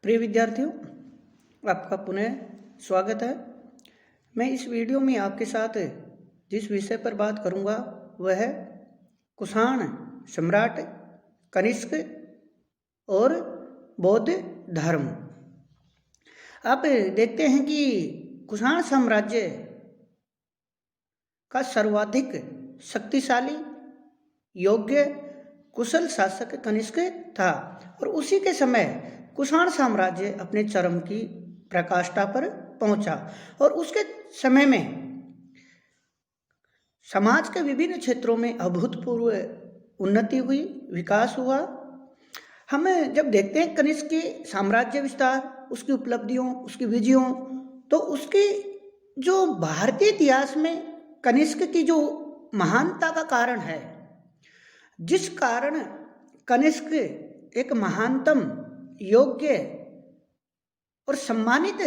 प्रिय विद्यार्थियों, आपका पुनः स्वागत है। मैं इस वीडियो में आपके साथ जिस विषय पर बात करूंगा वह है कुषाण सम्राट कनिष्क और बौद्ध धर्म। आप देखते हैं कि कुषाण साम्राज्य का सर्वाधिक शक्तिशाली, योग्य, कुशल शासक कनिष्क था और उसी के समय कुषाण साम्राज्य अपने चरम की पराकाष्ठा पर पहुंचा और उसके समय में समाज के विभिन्न क्षेत्रों में अभूतपूर्व उन्नति हुई, विकास हुआ। हम जब देखते हैं कनिष्क के साम्राज्य विस्तार, उसकी उपलब्धियों, उसकी विजयों, तो उसकी जो भारतीय इतिहास में कनिष्क की जो महानता का कारण है, जिस कारण कनिष्क एक महानतम, योग्य और सम्मानित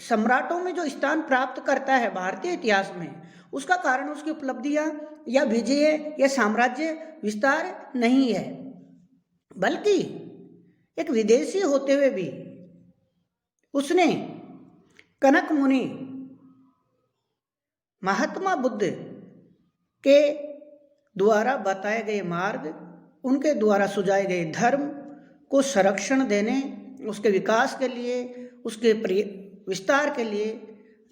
सम्राटों में जो स्थान प्राप्त करता है भारतीय इतिहास में, उसका कारण उसकी उपलब्धियां या विजय या साम्राज्य विस्तार नहीं है, बल्कि एक विदेशी होते हुए भी उसने कनक मुनि, महात्मा बुद्ध के द्वारा बताए गए मार्ग, उनके द्वारा सुझाए गए धर्म को संरक्षण देने, उसके विकास के लिए, उसके विस्तार के लिए,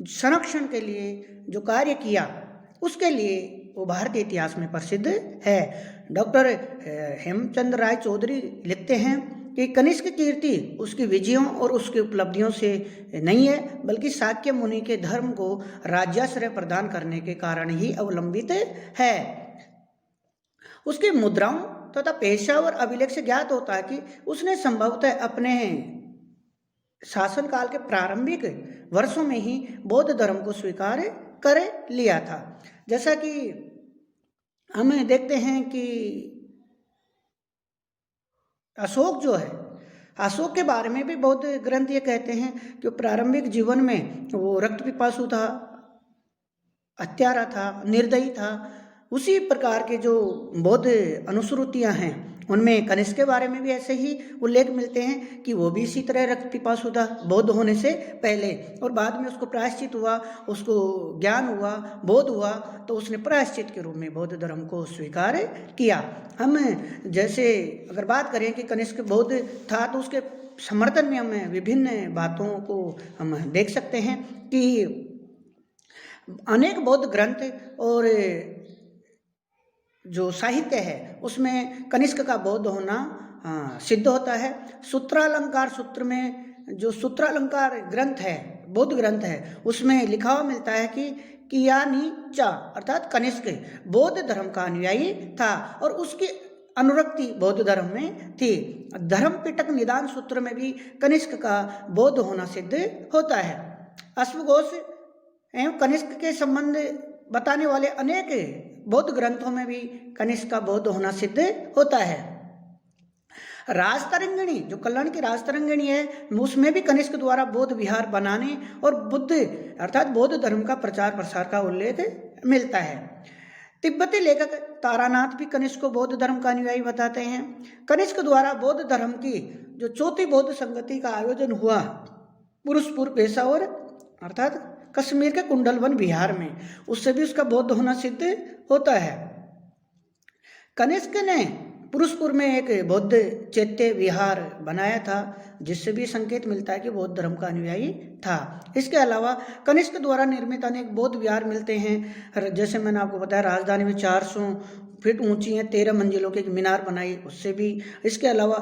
संरक्षण के लिए जो कार्य किया, उसके लिए वो भारतीय इतिहास में प्रसिद्ध है। डॉक्टर हेमचंद्र राय चौधरी लिखते हैं कि कनिष्क कीर्ति उसकी विजयों और उसकी उपलब्धियों से नहीं है, बल्कि शाक्य मुनि के धर्म को राज्याश्रय प्रदान करने के कारण ही अवलंबित है। उसकी मुद्राओं तथा पेशा और अभिलेख से ज्ञात होता है कि उसने संभवतः अपने शासनकाल के प्रारंभिक वर्षों में ही बौद्ध धर्म को स्वीकार कर लिया था। जैसा कि हम देखते हैं कि अशोक जो है, अशोक के बारे में भी बौद्ध ग्रंथ ये कहते हैं कि प्रारंभिक जीवन में वो रक्त पिपासु था, हत्यारा था, निर्दयी था। उसी प्रकार के जो बौद्ध अनुश्रुतियां हैं उनमें कनिष्क के बारे में भी ऐसे ही उल्लेख मिलते हैं कि वो भी इसी तरह रक्त पिपासु था बौद्ध होने से पहले, और बाद में उसको प्रायश्चित हुआ, उसको ज्ञान हुआ, बोध हुआ, तो उसने प्रायश्चित के रूप में बौद्ध धर्म को स्वीकार किया। हम जैसे अगर बात करें कि कनिष्क बौद्ध था, तो उसके समर्थन में हम विभिन्न बातों को हम देख सकते हैं कि अनेक बौद्ध ग्रंथ और जो साहित्य है उसमें कनिष्क का बौद्ध होना सिद्ध होता है। सूत्रालंकार सूत्र में जो सूत्रालंकार ग्रंथ है, बौद्ध ग्रंथ है, उसमें लिखा हुआ मिलता है कि कियानी चा अर्थात कनिष्क बौद्ध धर्म का अनुयायी था और उसकी अनुरक्ति बौद्ध धर्म में थी। धर्म पिटक निदान सूत्र में भी कनिष्क का बौद्ध होना सिद्ध होता है। अश्वघोष एवं कनिष्क के संबंध बताने वाले अनेक बौद्ध ग्रंथों में भी कनिष्क का बौद्ध होना सिद्ध होता है। राजतरंगिणी, जो कल्याण की राजतरंगिणी है, उसमें भी कनिष्क द्वारा बौद्ध विहार बनाने और बुद्ध अर्थात बौद्ध धर्म का प्रचार प्रसार का उल्लेख मिलता है। तिब्बती लेखक तारानाथ भी कनिष्क को बौद्ध धर्म का अनुयायी बताते हैं। कनिष्क द्वारा बौद्ध धर्म की जो चौथी बौद्ध संगति का आयोजन हुआ पुरुषपुर पेशावर अर्थात कश्मीर के कुंडलवन बिहार में, उससे भी उसका बौद्ध होना सिद्ध होता है। कनिष्क ने पुरुषपुर में एक बौद्ध चैत्य विहार बनाया था, जिससे भी संकेत मिलता है कि बौद्ध धर्म का अनुयायी था। इसके अलावा कनिष्क द्वारा निर्मित अनेक बौद्ध विहार मिलते हैं। जैसे मैंने आपको बताया, राजधानी में 400 फीट ऊंची है, 13 मंजिलों की मीनार बनाई, उससे भी। इसके अलावा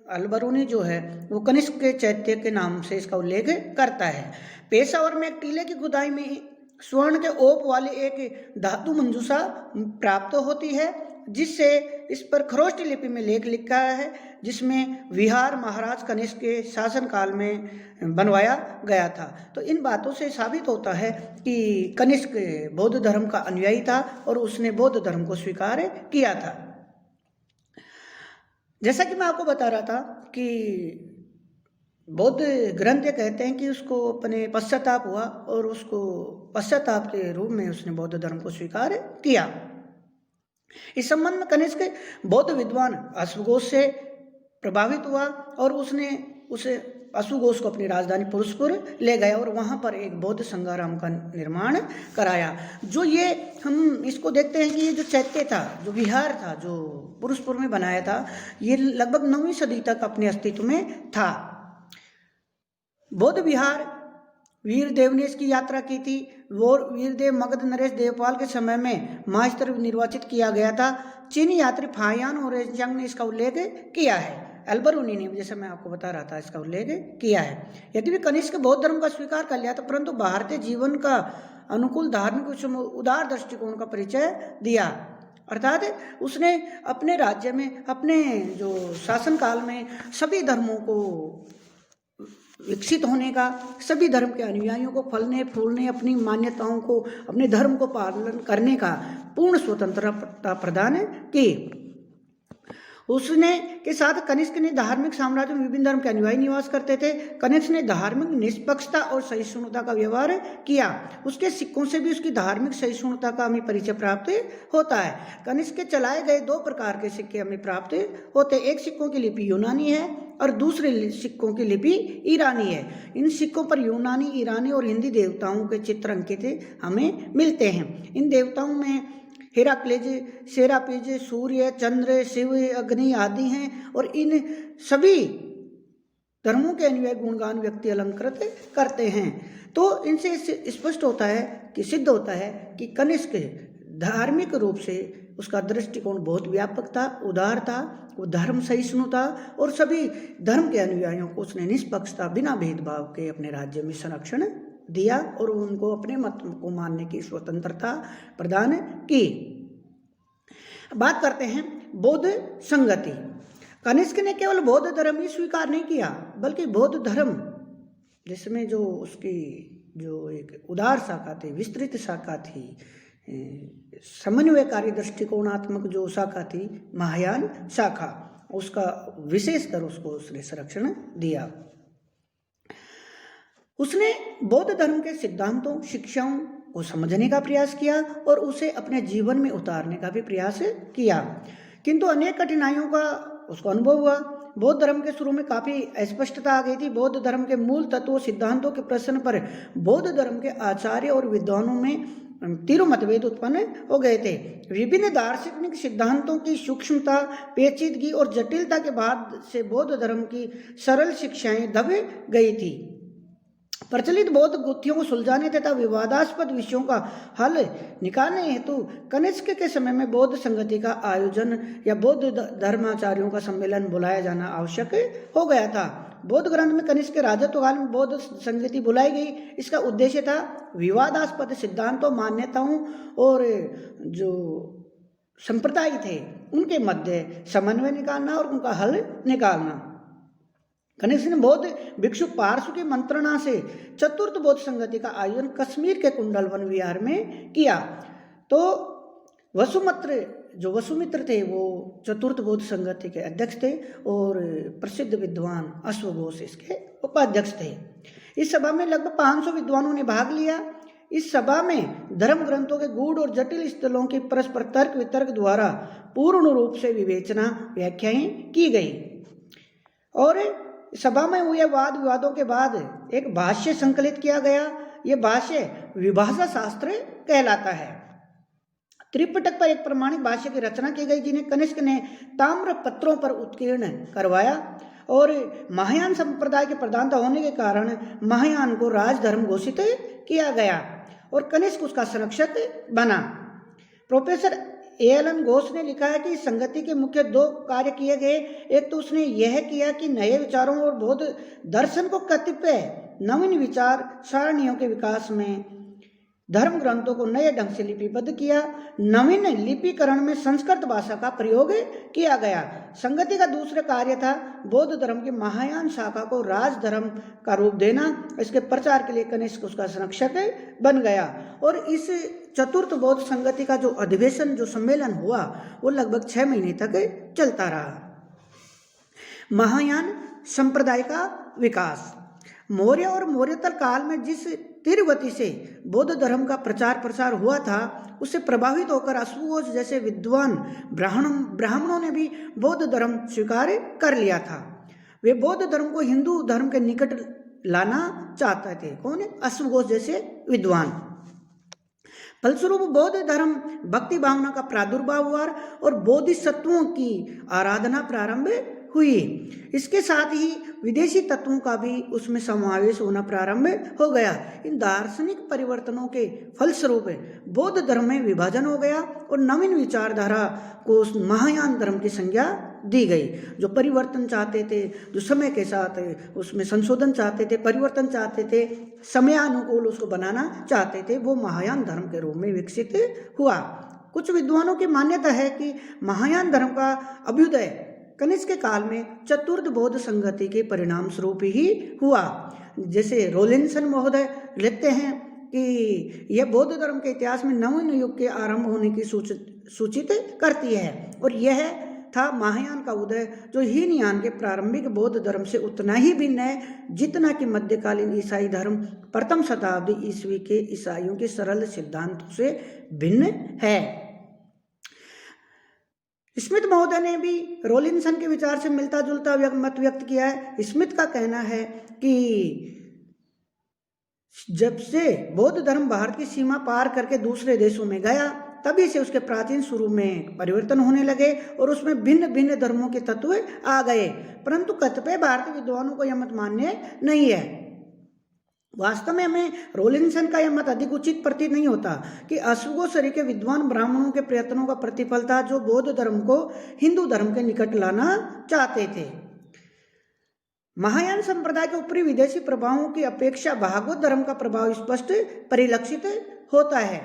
अलबरूनी जो है वो कनिष्क के चैत्य के नाम से इसका उल्लेख करता है। पेशावर में एक टीले की खुदाई में स्वर्ण के ओप वाली एक धातु मंजूषा प्राप्त होती है, जिससे इस पर खरोष्टी लिपि में लेख लिखा है, जिसमें विहार महाराज कनिष्क के शासनकाल में बनवाया गया था। तो इन बातों से साबित होता है कि कनिष्क बौद्ध धर्म का अनुयायी था और उसने बौद्ध धर्म को स्वीकार किया था। जैसा कि मैं आपको बता रहा था कि बौद्ध ग्रंथ ये कहते हैं कि उसको अपने पश्चाताप हुआ और उसको पश्चाताप के रूप में उसने बौद्ध धर्म को स्वीकार किया। इस संबंध में कनिष्क बौद्ध विद्वान अश्वघोष से प्रभावित हुआ और उसने उस अशुघोष को अपनी राजधानी पुरुषपुर ले गया और वहाँ पर एक बौद्ध संघाराम का निर्माण कराया। जो ये हम इसको देखते हैं कि ये जो चैत्य था, जो विहार था, जो पुरुषपुर में बनाया था, ये लगभग 9वीं सदी तक अपने अस्तित्व में था। बौद्ध विहार वीरदेव ने इसकी यात्रा की थी। वो वीरदेव मगध नरेश देवपाल के समय में मास्टर निर्वाचित किया गया था। चीनी यात्री फाहियान और रेंजंग ने इसका उल्लेख किया है। अल्बरूनी ने, जैसे मैं आपको बता रहा था, इसका उल्लेख किया है। यद्यपि कनिष्क बौद्ध धर्म का स्वीकार कर लिया था, परंतु भारतीय जीवन का अनुकूल धार्मिक उदार दृष्टिकोण का परिचय दिया। अर्थात उसने अपने राज्य में, अपने जो शासनकाल में सभी धर्मों को विकसित होने का, सभी धर्म के अनुयायियों को फलने फूलने, अपनी मान्यताओं को, अपने धर्म को पालन करने का पूर्ण स्वतंत्रता प्रदान की। उसने के साथ कनिष्क ने धार्मिक साम्राज्य में विभिन्न धर्म के अनुयायी निवास करते थे। कनिष्क ने धार्मिक निष्पक्षता और सहिष्णुता का व्यवहार किया। उसके सिक्कों से भी उसकी धार्मिक सहिष्णुता का हमें परिचय प्राप्त होता है। कनिष्क के चलाए गए 2 प्रकार के सिक्के हमें प्राप्त होते हैं। एक सिक्कों की लिपि यूनानी है और दूसरे सिक्कों की लिपि ईरानी है। इन सिक्कों पर यूनानी, ईरानी और हिंदी देवताओं के चित्र अंकित हमें मिलते हैं। इन देवताओं में हेराक्लेज, सेरापीज, सूर्य, चंद्र, शिव, अग्नि आदि हैं और इन सभी धर्मों के अनुयायी गुणगान व्यक्ति अलंकृत करते हैं। तो इनसे स्पष्ट होता है कि सिद्ध होता है कि कनिष्क धार्मिक रूप से उसका दृष्टिकोण बहुत व्यापक था, उदार था, वो धर्म सहिष्णु था और सभी धर्म के अनुयायियों को उसने निष्पक्षता, बिना भेदभाव के अपने राज्य में संरक्षण दिया और उनको अपने मत को मानने की स्वतंत्रता प्रदान की। बात करते हैं बौद्ध संगति। कनिष्क ने केवल बौद्ध धर्म ही स्वीकार नहीं किया, बल्कि बौद्ध धर्म जिसमें जो उसकी जो एक उदार शाखा थी, विस्तृत शाखा थी, समन्वयकारी दृष्टिकोणात्मक जो शाखा थी, महायान शाखा, उसका विशेषकर उसको उसने संरक्षण दिया। उसने बौद्ध धर्म के सिद्धांतों, शिक्षाओं को समझने का प्रयास किया और उसे अपने जीवन में उतारने का भी प्रयास किया, किंतु अनेक कठिनाइयों का उसको अनुभव हुआ। बौद्ध धर्म के शुरू में काफ़ी अस्पष्टता आ गई थी। बौद्ध धर्म के मूल तत्वों, सिद्धांतों के प्रश्न पर बौद्ध धर्म के आचार्य और विद्वानों में तीव्र मतभेद उत्पन्न हो गए थे। विभिन्न दार्शनिक सिद्धांतों की सूक्ष्मता, पेचीदगी और जटिलता के बाद से बौद्ध धर्म की सरल शिक्षाएं दब गई थी। प्रचलित बौद्ध गुत्थियों को सुलझाने तथा विवादास्पद विषयों का हल निकालने हेतु कनिष्क के समय में बौद्ध संगति का आयोजन या बौद्ध धर्माचार्यों का सम्मेलन बुलाया जाना आवश्यक हो गया था। बौद्ध ग्रंथ में कनिष्क के राजत्व काल में बौद्ध संगति बुलाई गई। इसका उद्देश्य था विवादास्पद सिद्धांतों, मान्यताओं और जो संप्रदाय थे उनके मध्य समन्वय निकालना और उनका हल निकालना। कनिष्क ने बौद्ध भिक्षु पार्श्व की मंत्रणा से चतुर्थ बौद्ध संगति का आयोजन कश्मीर के कुंडलवन विहार में किया। तो वसुमित्र थे, वो चतुर्थ बौद्ध संगति के अध्यक्ष थे और प्रसिद्ध विद्वान अश्वघोष इसके उपाध्यक्ष थे। इस सभा में लगभग 500 विद्वानों ने भाग लिया। इस सभा में धर्म ग्रंथों के गूढ़ और जटिल स्थलों की परस्पर तर्क वितर्क द्वारा पूर्ण रूप से विवेचना, व्याख्याएं की गई और सभा में हुए वाद विवादों के बाद एक भाष्य संकलित किया गया। यह भाष्य विभाषा शास्त्र कहलाता है। त्रिपिटक पर एक प्रमाणिक भाष्य की रचना की गई, जिन्हें कनिष्क ने ताम्र पत्रों पर उत्कीर्ण करवाया और महायान संप्रदाय के प्रधानता होने के कारण महायान को राजधर्म घोषित किया गया और कनिष्क उसका संरक्षक बना। प्रोफेसर एलन घोष ने लिखा है कि संगति के मुख्य 2 कार्य किए गए। एक तो उसने यह किया कि नए विचारों और बौद्ध दर्शन को कतिपय नवीन विचार सारणियों के विकास में धर्म ग्रंथों को नए ढंग से लिपिबद्ध किया। नवीन लिपिकरण में संस्कृत भाषा का प्रयोग किया गया। संगति का दूसरा कार्य था बौद्ध धर्म की महायान शाखा को राजधर्म का रूप देना। इसके प्रचार के लिए कनिष्क उसका संरक्षक बन गया और इस चतुर्थ बौद्ध संगति का जो अधिवेशन, जो सम्मेलन हुआ, वो लगभग 6 महीने तक चलता रहा। महायान संप्रदाय का विकास। मौर्य और मौर्योत्तर काल में जिस तीव्र गति से बौद्ध धर्म का प्रचार प्रसार हुआ था, उससे प्रभावित होकर अश्वघोष जैसे विद्वान ब्राह्मणों ने भी बौद्ध धर्म स्वीकार कर लिया था। वे बौद्ध धर्म को हिंदू धर्म के निकट लाना चाहते थे। कौन? अश्वघोष जैसे विद्वान। फलस्वरूप बौद्ध धर्म भक्ति भावना का प्रादुर्भाव हुआ और बोधिसत्वों की आराधना प्रारंभ हुई। इसके साथ ही विदेशी तत्वों का भी उसमें समावेश होना प्रारंभ हो गया। इन दार्शनिक परिवर्तनों के फलस्वरूप बौद्ध धर्म में विभाजन हो गया और नवीन विचारधारा को उस महायान धर्म की संज्ञा दी गई। जो परिवर्तन चाहते थे, जो समय के साथ उसमें संशोधन चाहते थे, परिवर्तन चाहते थे, समयानुकूल उसको बनाना चाहते थे, वो महायान धर्म के रूप में विकसित हुआ। कुछ विद्वानों की मान्यता है कि महायान धर्म का अभ्युदय कनिष्क काल में चतुर्थ बौद्ध संगति के परिणाम स्वरूप ही हुआ। जैसे रॉलिन्सन महोदय लिखते हैं कि यह बौद्ध धर्म के इतिहास में नवीन युग के आरंभ होने की सूचित करती है और यह था महायान का उदय, जो हीनयान के प्रारंभिक बौद्ध धर्म से उतना ही भिन्न है जितना कि मध्यकालीन ईसाई धर्म प्रथम शताब्दी ईस्वी के ईसाइयों के सरल सिद्धांतों से भिन्न है। स्मिथ महोदय ने भी रॉलिन्सन के विचार से मिलता जुलता मत व्यक्त किया है। स्मिथ का कहना है कि जब से बौद्ध धर्म भारत की सीमा पार करके दूसरे देशों में गया, तभी से उसके प्राचीन स्वरूप में परिवर्तन होने लगे और उसमें भिन्न भिन्न धर्मों के तत्व आ गए। परंतु कतिपय भारतीय विद्वानों को यह मत मान्य नहीं है। वास्तव में हमें रॉलिन्सन का यह मत अधिक उचित प्रतीत नहीं होता कि अश्वघोष के विद्वान ब्राह्मणों के प्रयत्नों का प्रतिफल था, जो बौद्ध धर्म को हिंदू धर्म के निकट लाना चाहते थे। महायान संप्रदाय के ऊपरी विदेशी प्रभावों की अपेक्षा भागवत धर्म का प्रभाव स्पष्ट परिलक्षित होता है।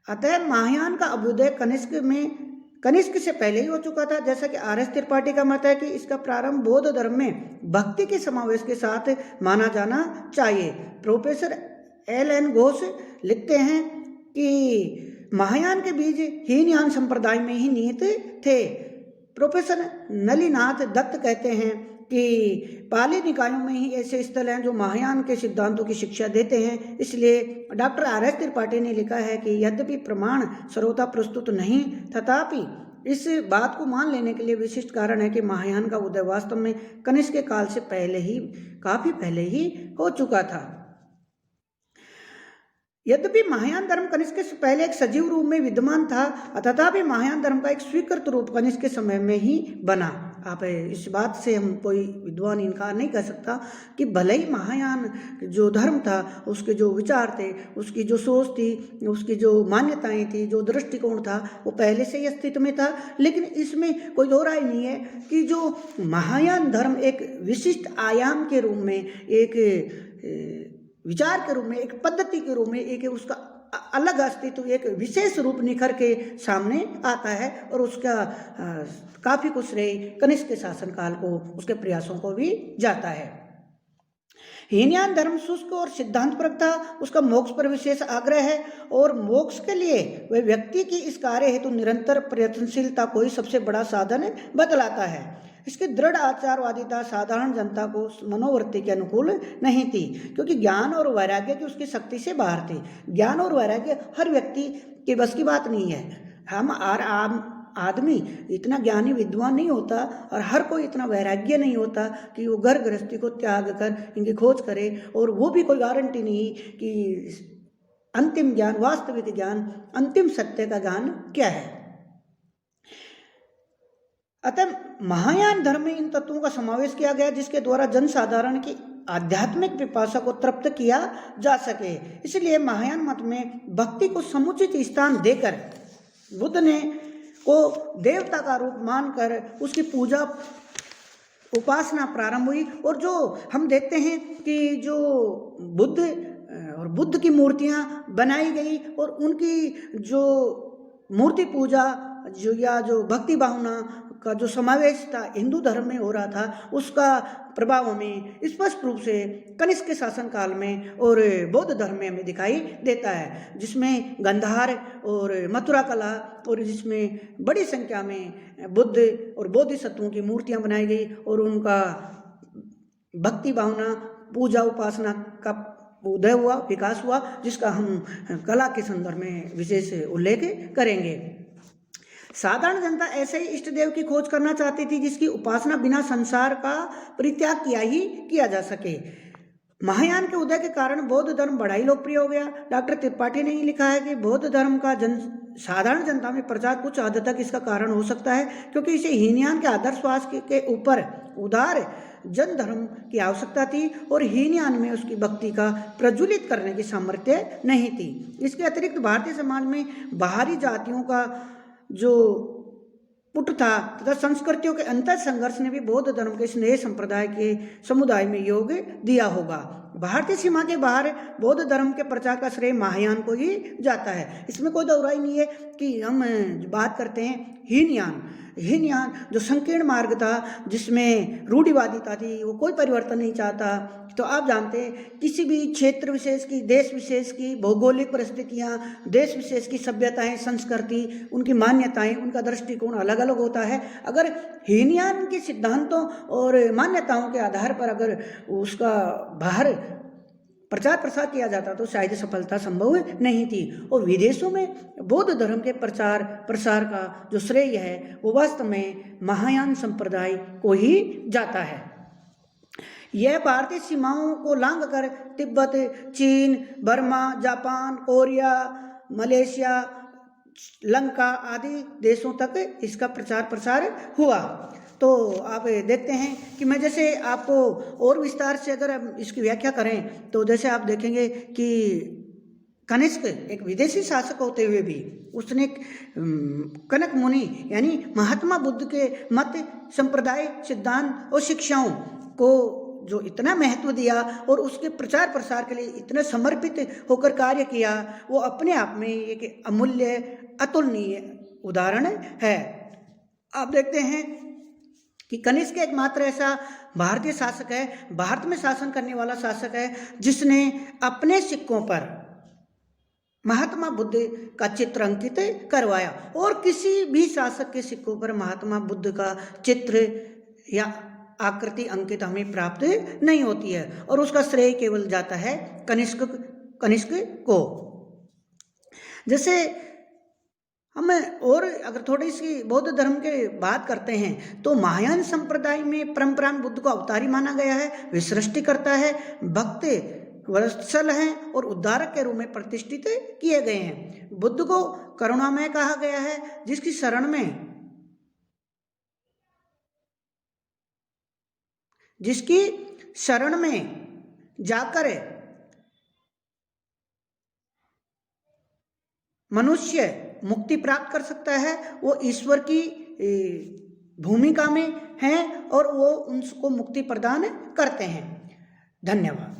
अतः महायान का अभ्युदय कनिष्क से पहले ही हो चुका था। जैसा कि आर एस त्रिपाठी का मत है कि इसका प्रारंभ बौद्ध धर्म में भक्ति के समावेश के साथ माना जाना चाहिए। प्रोफेसर एल एन घोष लिखते हैं कि महायान के बीज हीनयान संप्रदाय में ही निहित थे। प्रोफेसर नलिनाथ दत्त कहते हैं कि पाली निकायों में ही ऐसे स्थल हैं जो महायान के सिद्धांतों की शिक्षा देते हैं। इसलिए डॉक्टर आर एस त्रिपाठी ने लिखा है कि यद्यपि प्रमाण सर्वथा प्रस्तुत नहीं, तथापि इस बात को मान लेने के लिए विशिष्ट कारण है कि महायान का उदय वास्तव में कनिष्क के काल से काफी पहले ही हो चुका था। यद्यपि महायान धर्म कनिष्क से पहले एक सजीव रूप में विद्यमान था, तथापि महायान धर्म का एक स्वीकृत रूप कनिष्क के समय में ही बना। आप इस बात से हम कोई विद्वान इनकार नहीं कर सकता कि भले ही महायान जो धर्म था, उसके जो विचार थे, उसकी जो सोच थी, उसकी जो मान्यताएं थी, जो दृष्टिकोण था, वो पहले से ही अस्तित्व में था। लेकिन इसमें कोई दो राय नहीं है कि जो महायान धर्म एक विशिष्ट आयाम के रूप में, एक विचार के रूप में, एक पद्धति के रूप में, एक उसका अलग अस्तित्व, एक विशेष रूप निखर के सामने आता है और उसका काफी कुछ श्रेय कनिष्क के शासनकाल को, उसके प्रयासों को भी जाता है। हीनयान धर्म शुष्क और सिद्धांतपरक था। उसका मोक्ष पर विशेष आग्रह है और मोक्ष के लिए वह व्यक्ति की इस कार्य हेतु निरंतर प्रयत्नशीलता को ही सबसे बड़ा साधन बतलाता है। इसकी दृढ़ आचारवादिता साधारण जनता को मनोवृत्ति के अनुकूल नहीं थी, क्योंकि ज्ञान और वैराग्य की उसकी शक्ति से बाहर थी। ज्ञान और वैराग्य हर व्यक्ति के बस की बात नहीं है। हम आम आदमी इतना ज्ञानी विद्वान नहीं होता और हर कोई इतना वैराग्य नहीं होता कि वो घर गृहस्थी को त्याग कर इनकी खोज करे, और वो भी कोई गारंटी नहीं कि अंतिम ज्ञान, वास्तविक ज्ञान, अंतिम सत्य का ज्ञान क्या है। अतः महायान धर्म में इन तत्वों का समावेश किया गया जिसके द्वारा जनसाधारण की आध्यात्मिक पिपासा को तृप्त किया जा सके। इसलिए महायान मत में भक्ति को समुचित स्थान देकर बुद्ध ने को देवता का रूप मानकर उसकी पूजा उपासना प्रारंभ हुई। और जो हम देखते हैं कि जो बुद्ध की मूर्तियां बनाई गई और उनकी जो मूर्ति पूजा जो भक्ति भावना का जो समावेश था हिंदू धर्म में हो रहा था, उसका प्रभाव हमें स्पष्ट रूप से कनिष्क के शासन काल में और बौद्ध धर्म में हमें दिखाई देता है, जिसमें गंधार और मथुरा कला और जिसमें बड़ी संख्या में बुद्ध और बोधिसत्वों की मूर्तियां बनाई गई और उनका भक्ति भावना, पूजा उपासना का उदय हुआ, विकास हुआ, जिसका हम कला के संदर्भ में विशेष उल्लेख करेंगे। साधारण जनता ऐसे ही इष्ट देव की खोज करना चाहती थी जिसकी उपासना बिना संसार का परित्याग किया ही किया जा सके। महायान के उदय के कारण बौद्ध धर्म बड़ा ही लोकप्रिय हो गया। डॉक्टर त्रिपाठी ने लिखा है कि बौद्ध धर्म का साधारण जनता में प्रचार कुछ हद तक इसका कारण हो सकता है, क्योंकि इसे हीनयान के आदर्शवास के ऊपर उदार जन धर्म की आवश्यकता थी और हीनयान में उसकी भक्ति का प्रज्वलित करने की सामर्थ्य नहीं थी। इसके अतिरिक्त भारतीय समाज में बाहरी जातियों का जो पुट था तथा संस्कृतियों के अंतर संघर्ष ने भी बौद्ध धर्म के स्नेह संप्रदाय के समुदाय में योग दिया होगा। भारतीय सीमा के बाहर बौद्ध धर्म के प्रचार का श्रेय महायान को ही जाता है। इसमें कोई दोहराई नहीं है कि हम बात करते हैं हीनयान जो संकीर्ण मार्ग था, जिसमें रूढ़िवादिता थी, वो कोई परिवर्तन नहीं चाहता। तो आप जानते हैं किसी भी क्षेत्र विशेष की, देश विशेष की भौगोलिक परिस्थितियाँ, देश विशेष की सभ्यताएं, संस्कृति, उनकी मान्यताएं, उनका दृष्टिकोण अलग अलग होता है। अगर हीनयान के सिद्धांतों और मान्यताओं के आधार पर अगर उसका बाहर प्रचार प्रसार किया जाता तो शायद सफलता संभव नहीं थी। और विदेशों में बौद्ध धर्म के प्रचार प्रसार का जो श्रेय है वो वास्तव में महायान संप्रदाय को ही जाता है। यह भारतीय सीमाओं को लांघ कर तिब्बत, चीन, Burma, Japan, Korea, Malaysia, Lanka आदि देशों तक इसका प्रचार प्रसार हुआ। तो आप देखते हैं कि मैं जैसे आपको और विस्तार से अगर इसकी व्याख्या करें तो जैसे आप देखेंगे कि कनिष्क एक विदेशी शासक होते हुए भी उसने कनक मुनि यानी महात्मा बुद्ध के मत, संप्रदाय, सिद्धांत और शिक्षाओं को जो इतना महत्व दिया और उसके प्रचार प्रसार के लिए इतना समर्पित होकर कार्य किया, वो अपने आप में एक अमूल्य अतुलनीय उदाहरण है। आप देखते हैं कि कनिष्क एकमात्र ऐसा भारतीय शासक है, भारत में शासन करने वाला शासक है, जिसने अपने सिक्कों पर महात्मा बुद्ध का चित्र अंकित करवाया। और किसी भी शासक के सिक्कों पर महात्मा बुद्ध का चित्र या आकृति अंकित हमें प्राप्त नहीं होती है, और उसका श्रेय केवल जाता है कनिष्क को। जैसे हम और अगर थोड़ी सी बौद्ध धर्म के बात करते हैं तो महायान संप्रदाय में परमपुराण बुद्ध को अवतारी माना गया है। वे सृष्टि करता है, भक्त वत्सल हैं और उद्धारक के रूप में प्रतिष्ठित किए गए हैं। बुद्ध को करुणामय कहा गया है, जिसकी शरण में जाकर मनुष्य मुक्ति प्राप्त कर सकता है। वो ईश्वर की भूमिका में हैं और वो उनको मुक्ति प्रदान करते हैं। धन्यवाद।